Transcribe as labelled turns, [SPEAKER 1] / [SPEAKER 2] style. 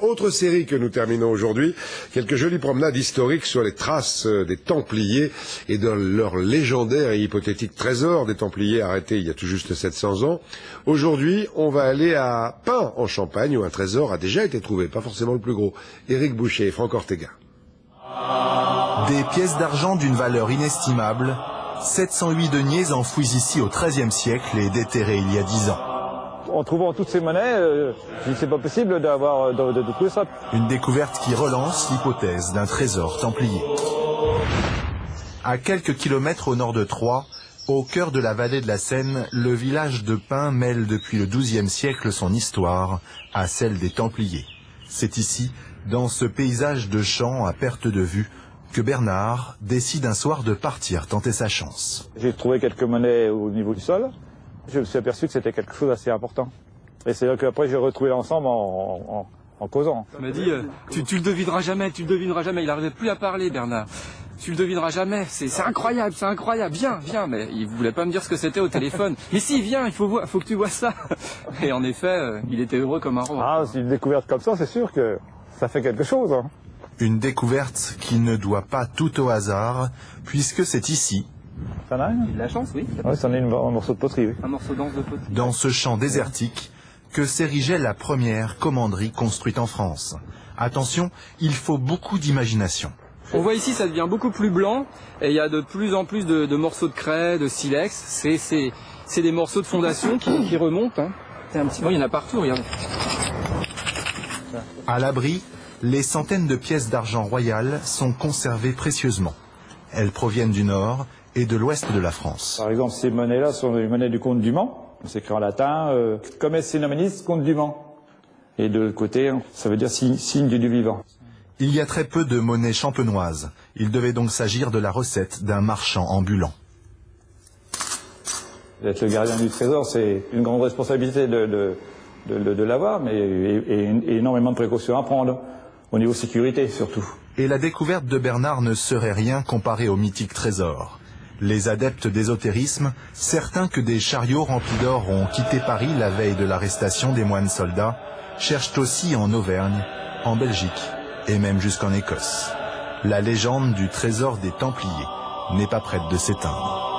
[SPEAKER 1] Autre série que nous terminons aujourd'hui, quelques jolies promenades historiques sur les traces des Templiers et de leur légendaire et hypothétique trésor des Templiers arrêtés il y a tout juste 700 ans. Aujourd'hui, on va aller à Pin en Champagne où un trésor a déjà été trouvé, pas forcément le plus gros. Éric Boucher et Franck Ortega.
[SPEAKER 2] Des pièces d'argent d'une valeur inestimable, 708 deniers enfouis ici au XIIIe siècle et déterrés il y a 10 ans.
[SPEAKER 3] En trouvant toutes ces monnaies, c'est pas possible d'avoir de trouver ça.
[SPEAKER 2] Une découverte qui relance l'hypothèse d'un trésor templier. À quelques kilomètres au nord de Troyes, au cœur de la vallée de la Seine, le village de Pin mêle depuis le XIIe siècle son histoire à celle des Templiers. C'est ici, dans ce paysage de champs à perte de vue, que Bernard décide un soir de partir tenter sa chance.
[SPEAKER 3] J'ai trouvé quelques monnaies au niveau du sol. Je me suis aperçu que c'était quelque chose d'assez important. Et c'est là qu'après j'ai retrouvé l'ensemble en causant.
[SPEAKER 4] Il m'a dit tu le devineras jamais, tu le devineras jamais. Il n'arrivait plus à parler, Bernard. Tu le devineras jamais, c'est incroyable, viens. Mais il voulait pas me dire ce que c'était au téléphone. Mais si, viens, il faut que tu vois ça. Et en effet, il était heureux comme un roi.
[SPEAKER 3] Ah, c'est une découverte comme ça, c'est sûr que ça fait quelque chose. Hein.
[SPEAKER 2] Une découverte qui ne doit pas tout au hasard, puisque c'est ici,
[SPEAKER 3] ça n'a rien.
[SPEAKER 4] Il a de la chance, oui.
[SPEAKER 3] Oui, c'en est un morceau de poterie, oui.
[SPEAKER 4] Un morceau d'anse de poterie.
[SPEAKER 2] Dans ce champ désertique, que s'érigeait la première commanderie construite en France. Attention, il faut beaucoup d'imagination.
[SPEAKER 4] On voit ici, ça devient beaucoup plus blanc, et il y a de plus en plus de morceaux de craie, de silex. C'est des morceaux de fondation qui remontent. Hein. Un petit peu, il y en a partout, regardez.
[SPEAKER 2] À l'abri, les centaines de pièces d'argent royal sont conservées précieusement. Elles proviennent du nord et de l'ouest de la France.
[SPEAKER 3] Par exemple, ces monnaies-là sont les monnaies du comte du Mans. C'est écrit en latin, comme est nominus, comte du Mans. Et de l'autre côté, ça veut dire signe du vivant.
[SPEAKER 2] Il y a très peu de monnaie champenoise. Il devait donc s'agir de la recette d'un marchand ambulant.
[SPEAKER 3] D'être le gardien du trésor, c'est une grande responsabilité de l'avoir, mais et énormément de précautions à prendre, au niveau sécurité surtout.
[SPEAKER 2] Et la découverte de Bernard ne serait rien comparé au mythique trésor. Les adeptes d'ésotérisme, certains que des chariots remplis d'or ont quitté Paris la veille de l'arrestation des moines soldats, cherchent aussi en Auvergne, en Belgique et même jusqu'en Écosse. La légende du trésor des Templiers n'est pas prête de s'éteindre.